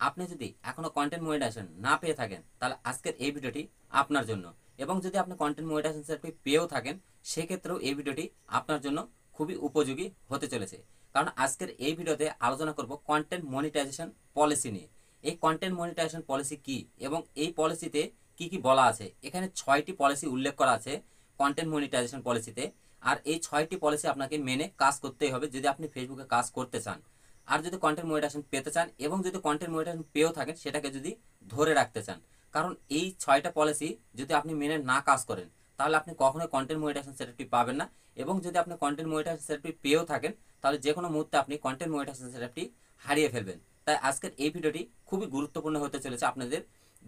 আপনি যদি এখনো কন্টেন্ট মনিটাইজেশন না পেয়ে থাকেন তাহলে আজকের এই ভিডিওটি আপনার জন্য। এবং যদি আপনি কন্টেন্ট মনিটাইজেশন সার্টিফিকেট পেয়েও থাকেন সেক্ষেত্রেও এই ভিডিওটি আপনার জন্য খুবই উপযোগী হতে চলেছে। কারণ আজকের এই ভিডিওতে আলোচনা করব কন্টেন্ট মনিটাইজেশন পলিসি নিয়ে। এই কন্টেন্ট মনিটাইজেশন পলিসি কি এবং এই পলিসিতে কি কি বলা আছে। এখানে 6টি পলিসি উল্লেখ করা আছে কন্টেন্ট মনিটাইজেশন পলিসিতে। আর এই 6টি পলিসি আপনাকে মেনে কাজ করতেই হবে যদি আপনি ফেসবুকে কাজ করতে চান, আর যদি কন্টেন্ট মনিটাইজেশন পেতে চান এবং যদি কন্টেন্ট মনিটাইজেশন পেয়েও থাকেন সেটাকে যদি ধরে রাখতে চান। কারণ এই 6টা পলিসি যদি আপনি মেনে না কাজ করেন তাহলে আপনি কখনোই কন্টেন্ট মনিটাইজেশন সার্টিফিকেট পাবেন না। এবং যদি আপনি কন্টেন্ট মনিটাইজেশন সার্টিফিকেট পেয়েও থাকেন তাহলে যে কোনো মুহূর্তে আপনি কন্টেন্ট মনিটাইজেশন সার্টিফিকেট হারিয়ে ফেলবেন। তাই আজকের এই ভিডিওটি খুবই গুরুত্বপূর্ণ হতে চলেছে আপনাদের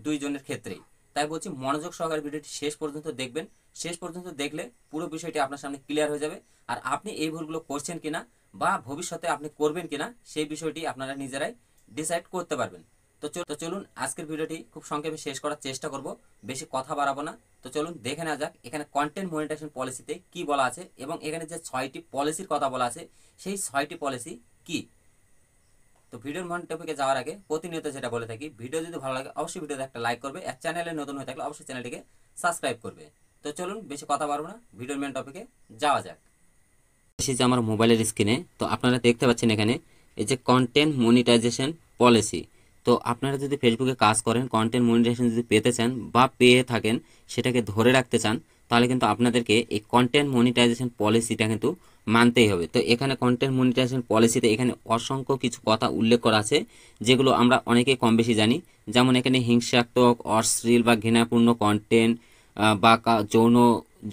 দুইজনের ক্ষেত্রেই। তাই বলছি মনোযোগ সহকারে ভিডিওটি শেষ পর্যন্ত দেখবেন। শেষ পর্যন্ত দেখলে পুরো বিষয়টি আপনার সামনে ক্লিয়ার হয়ে যাবে। আর আপনি এই ভুলগুলো করছেন কিনা বা ভবিষ্যতে আপনি করবেন কিনা সেই বিষয়টি আপনারা নিজেরাই ডিসাইড করতে পারবেন। তো চলুন আজকের ভিডিওটি খুব সংক্ষেপে শেষ করার চেষ্টা করব, বেশি কথা বাড়াবো না। তো চলুন দেখে নেওয়া যাক এখানে কন্টেন্ট মনিটাইজেশন পলিসিতে কি বলা আছে এবং এখানে যে 6টি পলিসির কথা বলা আছে সেই 6টি পলিসি কি। তো ভিডিওর মেন টপিকে যাওয়ার আগে প্রতিনিয়ত যেটা বলে থাকি, ভিডিও যদি ভালো লাগে অবশ্যই ভিডিওতে একটা লাইক করবে, আর চ্যানেলে নতুন হয়ে থাকলে অবশ্যই চ্যানেলটিকে সাবস্ক্রাইব করবে। তো চলুন বেশি কথা বাড়বো না, ভিডিওর মেন টপিকে যাওয়া যাক। এসেছে আমার মোবাইলের স্ক্রিনে। তো আপনারা দেখতে পাচ্ছেন এখানে এই যে কন্টেন্ট মনিটাইজেশন পলিসি। তো আপনারা যদি ফেসবুকে কাজ করেন, কন্টেন্ট মনিটাইজেশন যদি পেতে চান বা পেয়ে থাকেন সেটাকে ধরে রাখতে চান, তাহলে কিন্তু আপনাদেরকে এই কন্টেন্ট মনিটাইজেশন পলিসিটা কিন্তু মানতেই হবে। তো এখানে কন্টেন্ট মনিটাইজেশন পলিসিতে এখানে অসংখ্য কিছু কথা উল্লেখ করা আছে যেগুলো আমরা অনেকেই কম বেশি জানি। যেমন এখানে হিংসাত্মক, অশ্লীল বা ঘৃণাপূর্ণ কন্টেন্ট বা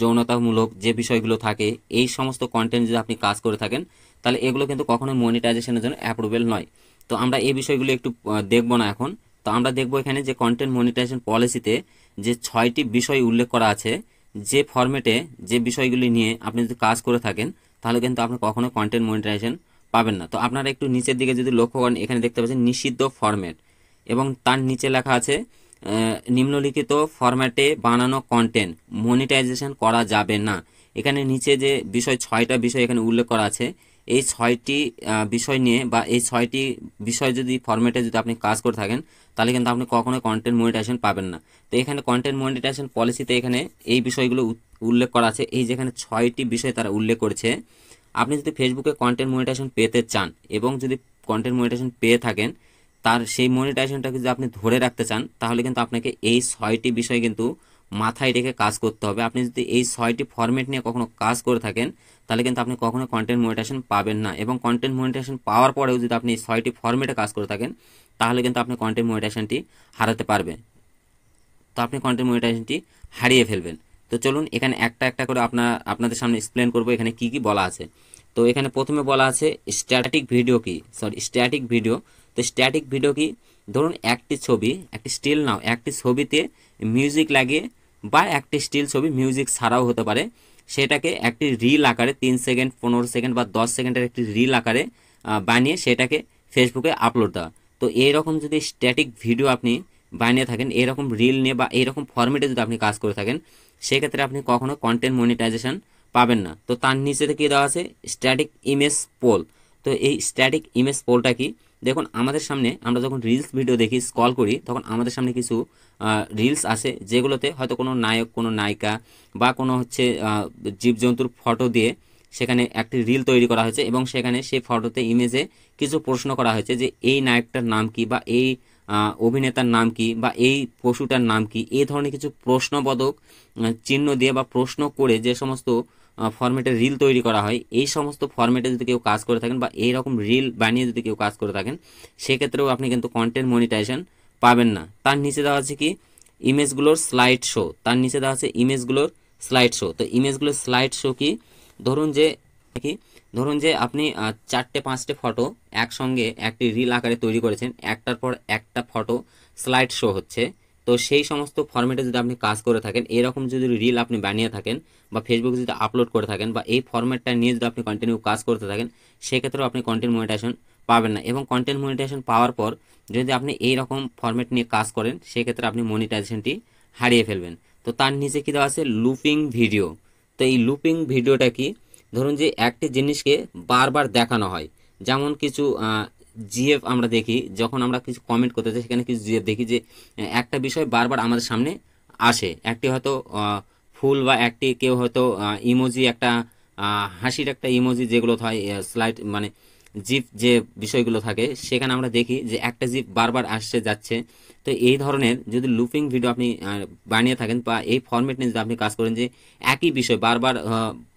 যৌনতামূলক যে বিষয়গুলো থাকে, এই সমস্ত কন্টেন্ট যদি আপনি কাজ করে থাকেন তাহলে এগুলো কিন্তু কখনোই মনিটাইজেশনের জন্য অ্যাপ্রুভেল নয়। তো আমরা এই বিষয়গুলো একটু দেখব না এখন। তো আমরা দেখব এখানে যে কন্টেন্ট মনিটাইজেশন পলিসিতে যে 6টি বিষয় উল্লেখ করা আছে, যে ফরম্যাটে যে বিষয়গুলি নিয়ে আপনি যদি কাজ করে থাকেন তাহলে কিন্তু আপনি কখনো কন্টেন্ট মনিটাইজেশন পাবেন না। তো আপনারা একটু নিচের দিকে যদি লক্ষ্য করেন এখানে দেখতে পাচ্ছেন নিষিদ্ধ ফরম্যাট এবং তার নিচে লেখা আছে নিম্নলিখিত ফরম্যাটে বানানো কন্টেন্ট মনিটাইজেশন করা যাবে না। এখানে নিচে যে 6টা বিষয় এখানে উল্লেখ করা আছে, এই 6টি বিষয় নিয়ে বা এই 6টি বিষয় যদি ফরম্যাটে যদি আপনি কাজ করে থাকেন তাহলে কিন্তু আপনি কখনোই কন্টেন্ট মনিটাইজেশন পাবেন না। তো এখানে কন্টেন্ট মনিটাইজেশন পলিসিতে এখানে এই বিষয়গুলো উল্লেখ করা আছে। এই যেখানে 6টি বিষয় তারা উল্লেখ করেছে, আপনি যদি ফেসবুকে কন্টেন্ট মনিটাইজেশন পেতে চান এবং যদি কন্টেন্ট মনিটাইজেশন পেয়ে থাকেন তার সেই মনিটাইজেশনটাকে যদি আপনি ধরে রাখতে চান তাহলে কিন্তু আপনাকে এই 6টি বিষয় কিন্তু মাথায় রেখে কাজ করতে হবে। আপনি যদি এই 6টি ফরম্যাট নিয়ে কখনো কাজ করে থাকেন তাহলে কিন্তু আপনি কখনো কন্টেন্ট মনিটাইজেশন পাবেন না। এবং কন্টেন্ট মনিটাইজেশন পাওয়ার পরেও যদি আপনি এই 6টি ফরম্যাটে কাজ করে থাকেন তাহলে কিন্তু আপনি কন্টেন্ট মনিটাইজেশনটি হারাতে পারবেন। তো আপনি কন্টেন্ট মনিটাইজেশনটি হারিয়ে ফেলবেন। তো চলুন এখানে একটা একটা করে আপনাদের সামনে এক্সপ্লেন করব এখানে কি কি বলা আছে। তো এখানে প্রথমে বলা আছে স্ট্যাটিক ভিডিও কি, স্ট্যাটিক ভিডিও। তো স্ট্যাটিক ভিডিও কি, ধরুন একটি ছবি, একটি স্টিল নাও, একটি ছবিতে মিউজিক লাগিয়ে বা একটি স্টিল ছবি মিউজিক ছাড়াও হতে পারে, সেটাকে একটি রিল আকারে 3 সেকেন্ড, 15 সেকেন্ড বা 10 সেকেন্ডের একটি রিল আকারে বানিয়ে সেটাকে ফেসবুকে আপলোড দেওয়া। তো এইরকম যদি স্ট্যাটিক ভিডিও আপনি বানিয়ে থাকেন, এরকম রিল নিয়ে বা এইরকম ফরম্যাটে যদি আপনি কাজ করে থাকেন সেক্ষেত্রে আপনি কখনো কন্টেন্ট মনিটাইজেশন পাবেন না। তো তার নিচে কি দেওয়া আছে স্ট্যাটিক ইমেজ পোল। তো এই স্ট্যাটিক ইমেজ পোলটা কি, দেখুন আমাদের সামনে আমরা যখন রিলস ভিডিও দেখি, স্ক্রল করি, তখন আমাদের সামনে কিছু রিলস আসে যেগুলোতে হয়তো কোনো নায়ক, কোনো নায়িকা বা কোনো হচ্ছে জীবজন্তুর ফটো দিয়ে সেখানে একটি রিল তৈরি করা হয়েছে এবং সেখানে সেই ফটোতে ইমেজে কিছু প্রশ্ন করা হয়েছে যে এই নায়কটার নাম কি বা এই অভিনেতার নাম কি বা এই পশুটার নাম কি, এই ধরনের কিছু প্রশ্নবোধক চিহ্ন দিয়ে বা প্রশ্ন করে যে সমস্ত ফরম্যাটে রিল তৈরি করা হয়, এই সমস্ত ফরম্যাটে যদি কেউ কাজ করে থাকেন বা এইরকম রিল বানিয়ে যদি কেউ কাজ করে থাকেন সেক্ষেত্রেও আপনি কিন্তু কন্টেন্ট মনিটাইজেশন পাবেন না। তার নিচে দেওয়া আছে কি ইমেজগুলোর স্লাইড শো। তার নিচে দেওয়া আছে ইমেজগুলোর স্লাইড শো। তো ইমেজগুলোর স্লাইড শো কি, ধরুন যে আপনি 4টে 5টে ফটো একসঙ্গে একটি রিল আকারে তৈরি করেছেন, একটার পর একটা ফটো স্লাইড শো হচ্ছে। তো সেই সমস্ত ফরম্যাটে যদি আপনি কাজ করে থাকেন, এরকম যদি রিল আপনি বানিয়ে থাকেন বা ফেসবুকে যদি আপলোড করে থাকেন বা এই ফরম্যাটটা নিয়ে যদি আপনি কন্টিনিউ কাজ করতে থাকেন সেক্ষেত্রেও আপনি কন্টেন্ট মনিটাইজেশন পাবেন না। এবং কন্টেন্ট মনিটাইজেশন পাওয়ার পর যদি আপনি এই রকম ফরম্যাট নিয়ে কাজ করেন সেক্ষেত্রে আপনি মনিটাইজেশনটি হারিয়ে ফেলবেন। তো তার নিচে কি দেওয়া আছে লুপিং ভিডিও। তো এই লুপিং ভিডিওটা কি, ধরুন যে একটি জিনিসকে বারবার দেখানো হয়, যেমন কিছু জিএফ আমরা দেখি, যখন আমরা কিছু কমেন্ট করতে চাই সেখানে কিছু জিএফ দেখি যে একটা বিষয় বারবার আমাদের সামনে আসে। একটি হয়তো ফুল বা একটি কেউ হয়তো ইমোজি, একটা হাসির একটা ইমোজি যেগুলো হয় স্লাইড মানে জিপ যে বিষয়গুলো থাকে, সেখানে আমরা দেখি যে একটা জিপ বারবার আসছে যাচ্ছে। তো এই ধরনের যদি লুপিং ভিডিও আপনি বানিয়ে থাকেন বা এই ফরম্যাট নিয়ে যদি আপনি কাজ করেন যে একই বিষয় বারবার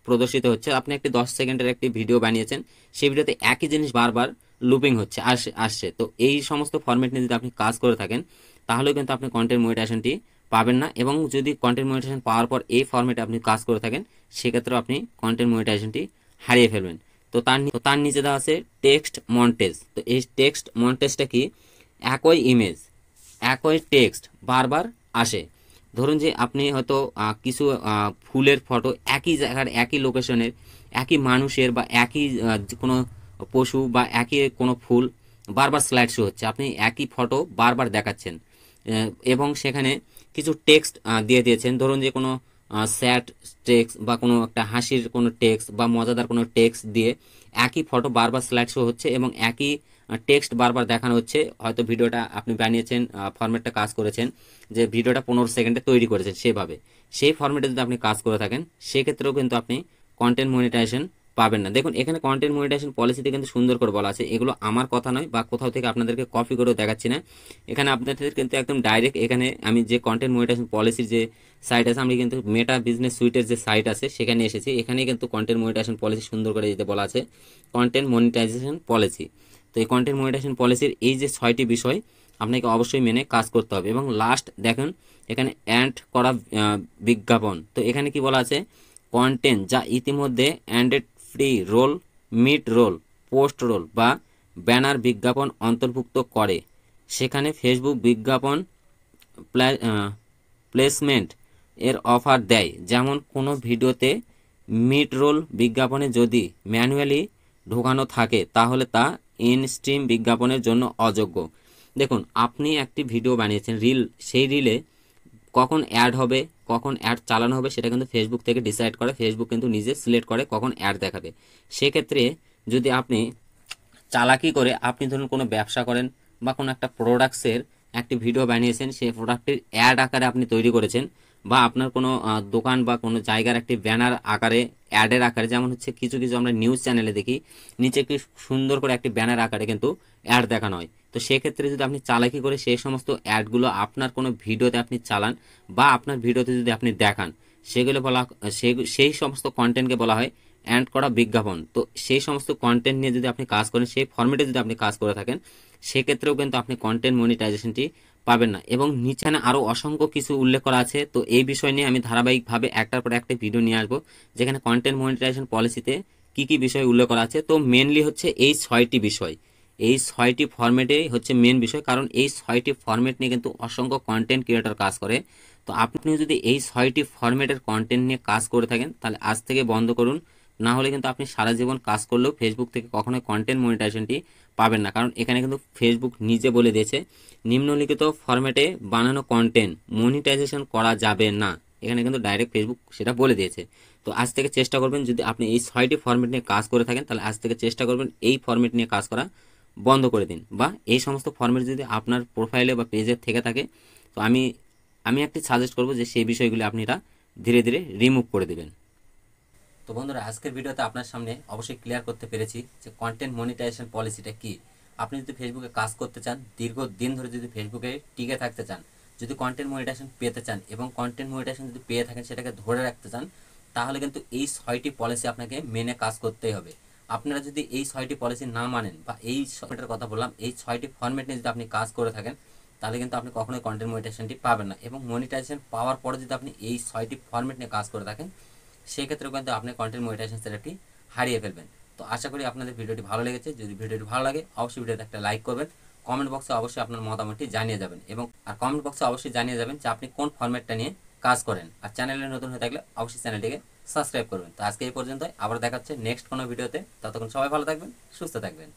প্রদর্শিত হচ্ছে, আপনি একটি 10 সেকেন্ডের একটি ভিডিও বানিয়েছেন, সেই ভিডিওতে একই জিনিস বারবার লুপিং হচ্ছে আসছে, তো এই সমস্ত ফরম্যাট নিয়ে যদি আপনি কাজ করে থাকেন তাহলে কিন্তু আপনি কন্টেন্ট মনিটাইজেশনটি পাবেন না। এবং যদি কন্টেন্ট মনিটাইজেশন পাওয়ার পর এই ফরম্যাটে আপনি কাজ করে থাকেন সেক্ষেত্রে আপনি কন্টেন্ট মনিটাইজেশনটি হারিয়ে ফেলবেন। তো তার নিচে দেওয়া আছে টেক্সট মন্টেজ। তো এই টেক্সট মন্টেজটা কি? একই ইমেজ, একই টেক্সট বারবার আসে। ধরুন যে আপনি হয়তো কিছু ফুলের ফটো একই জায়গার, একই লোকেশনের, একই মানুষের বা একই কোনো পশু বা একই কোনো ফুল বারবার স্লাইড শো হচ্ছে, আপনি একই ফটো বারবার দেখাচ্ছেন এবং সেখানে কিছু টেক্সট দিয়ে দিয়েছেন। ধরুন যে কোনো স্যাড টেক্সট বা কোনো একটা হাসির কোনো টেক্সট বা মজাদার কোনো টেক্সট দিয়ে একই ফটো বারবার স্লাইড শো হচ্ছে এবং একই টেক্সট বারবার দেখানো হচ্ছে। হয়তো ভিডিওটা আপনি বানিয়েছেন, ফরম্যাটটা কাজ করেছেন যে ভিডিওটা 15 সেকেন্ডে তৈরি করেছেন, সেভাবে সেই ফরম্যাটে যদি আপনি কাজ করে থাকেন সেক্ষেত্রেও কিন্তু আপনি কন্টেন্ট মনিটাইজেশন পাবেন না। দেখুন এখানে কন্টেন্ট মনিটাইজেশন পলিসিতে কিন্তু সুন্দর করে বলা আছে, এগুলো আমার কথা নয় বা কোথাও থেকে আপনাদেরকে কপি করেও দেখাচ্ছি না। এখানে আপনাদের কিন্তু একদম ডাইরেক্ট, এখানে আমি যে কন্টেন্ট মনিটাইজেশন পলিসির যে সাইট আছে, আমি কিন্তু মেটা বিজনেস সুইটের যে সাইট আছে সেখানে এসেছি। এখানে কিন্তু কন্টেন্ট মনিটাইজেশন পলিসি সুন্দর করে দিতে বলা আছে, কন্টেন্ট মনিটাইজেশন পলিসি। তো এই কন্টেন্ট মনিটাইজেশন পলিসির এই যে 6টি বিষয় আপনাকে অবশ্যই মেনে কাজ করতে হবে। এবং লাস্ট দেখুন এখানে অ্যাড করা বিজ্ঞাপন। তো এখানে কি বলা আছে? কন্টেন্ট যা ইতিমধ্যে অ্যান্ডেড pre roll, mid roll, post roll বা ব্যানার বিজ্ঞাপন অন্তর্ভুক্ত করে, সেখানে ফেসবুক বিজ্ঞাপন প্লেসমেন্ট এর অফার দেয়। যেমন কোনো ভিডিওতে মিড রোল বিজ্ঞাপনে যদি ম্যানুয়ালি ঢোকানো থাকে তাহলে তা ইন স্ট্রিম বিজ্ঞাপনের জন্য অযোগ্য। দেখুন আপনি একটি ভিডিও বানিয়েছেন রিল, সেই রিলে কখন অ্যাড হবে, কখন অ্যাড চালানো হবে সেটা কিন্তু ফেসবুক থেকে ডিসাইড করে, ফেসবুক কিন্তু নিজে সিলেক্ট করে কখন অ্যাড দেখাবে। সেক্ষেত্রে যদি আপনি চালাকি করে আপনি ধরুন কোনো ব্যবসা করেন বা কোনো একটা প্রোডাক্টসের একটি ভিডিও বানিয়েছেন, সেই প্রোডাক্টের অ্যাড আকারে আপনি তৈরি করেছেন, বা আপনার কোনো দোকান বা কোনো জায়গার একটি ব্যানার আকারে, অ্যাডের আকারে, যেমন হচ্ছে কিছু কিছু আমরা নিউজ চ্যানেলে দেখি নিচে একটি সুন্দর করে একটি ব্যানার আকারে কিন্তু অ্যাড দেখানো হয়। তো সেক্ষেত্রে যদি আপনি চালাকি করে সেই সমস্ত অ্যাডগুলো আপনার কোনো ভিডিওতে আপনি চালান বা আপনার ভিডিওতে যদি আপনি দেখান, সেগুলো বলা সেই সমস্ত কন্টেন্টকে বলা হয় অ্যাড করা বিজ্ঞাপন। তো সেই সমস্ত কন্টেন্ট নিয়ে যদি আপনি কাজ করেন, সেই ফরম্যাটে যদি আপনি কাজ করে থাকেন, সেক্ষেত্রেও কিন্তু আপনি কন্টেন্ট মনিটাইজেশনটি পাবেন না। এবং নিচে আরও অসংখ্য কিছু উল্লেখ করা আছে। তো এই বিষয় নিয়ে আমি ধারাবাহিকভাবে একটার পর একটা ভিডিও নিয়ে আসবো, যেখানে কন্টেন্ট মনিটাইজেশন পলিসিতে কি কি বিষয় উল্লেখ করা আছে। তো মেনলি হচ্ছে এই 6টি বিষয়, এই 6টি ফরম্যাটে হচ্ছে মেন বিষয়, কারণ এই 6টি ফরম্যাট নিয়ে কিন্তু অসংখ্য কন্টেন্ট ক্রিয়েটর কাজ করে। তো আপনি যদি এই 6টি ফরম্যাটের কন্টেন্ট নিয়ে কাজ করে থাকেন তাহলে আজ থেকে বন্ধ করুন, না হলে কিন্তু আপনি সারা জীবন কাজ করলেও ফেসবুক থেকে কখনোই কন্টেন্ট মনিটাইজেশনটি পাবেন না। কারণ এখানে কিন্তু ফেসবুক নিজে বলে দিয়েছে নিম্নলিখিত ফরম্যাটে বানানো কন্টেন্ট মনিটাইজেশন করা যাবে না, এখানে কিন্তু ডাইরেক্ট ফেসবুক সেটা বলে দিয়েছে। তো আজ থেকে চেষ্টা করবেন, যদি আপনি এই 6টি ফরম্যাট নিয়ে কাজ করে থাকেন তাহলে আজ থেকে চেষ্টা করবেন এই ফরম্যাট নিয়ে কাজ করা বন্ধ করে দিন। বা এই সমস্ত ফরম্যাট যদি আপনার প্রোফাইলে বা পেজে থেকে থাকে, তো আমি একটি সাজেস্ট করব যে সেই বিষয়গুলি আপনারা ধীরে ধীরে রিমুভ করে দেবেন। তো বন্ধুরা আজকের ভিডিওতে আপনার সামনে অবশ্যই ক্লিয়ার করতে পেরেছি যে কন্টেন্ট মনিটাইজেশন পলিসিটা কি। আপনি যদি ফেসবুকে কাজ করতে চান, দীর্ঘদিন ধরে যদি ফেসবুকে টিকে থাকতে চান, যদি কন্টেন্ট মনিটাইজেশন পেতে চান এবং কন্টেন্ট মনিটাইজেশন যদি পেয়ে থাকেন সেটাকে ধরে রাখতে চান, তাহলে কিন্তু এই 6টি পলিসি আপনাকে মেনে কাজ করতেই হবে। আপনারা যদি এই 6টি পলিসি না মানেন বা এই ফরম্যাটের কথা বললাম, এই 6টি ফরম্যাট নিয়ে যদি আপনি কাজ করে থাকেন তাহলে কিন্তু আপনি কখনোই কন্টেন্ট মনিটাইজেশনটি পাবেন না। এবং মনিটাইজেশন পাওয়ার পরে যদি আপনি এই 6টি ফরম্যাট নিয়ে কাজ করে থাকেন সেক্ষেত্রেও কিন্তু আপনি কন্টেন্ট মনিটাইজেশন সেটআপটি হারিয়ে ফেলবেন। তো আশা করি আপনাদের ভিডিওটি ভালো লেগেছে। যদি ভিডিওটি ভালো লাগে অবশ্যই ভিডিওতে একটা লাইক করবেন, কমেন্ট বক্সে অবশ্যই আপনার মতামতটি জানিয়ে যাবেন, এবং কমেন্ট বক্সে অবশ্যই জানিয়ে যাবেন যে আপনি কোন ফরম্যাটটা নিয়ে কাজ করেন। আর চ্যানেলে নতুন হয়ে থাকলে অবশ্যই চ্যানেলটিকে সাবস্ক্রাইব করবেন। তো আজকে এই পর্যন্ত, আবার দেখা হচ্ছে নেক্সট কোনো ভিডিওতে। ততক্ষণ সবাই ভালো থাকবেন, সুস্থ থাকবেন।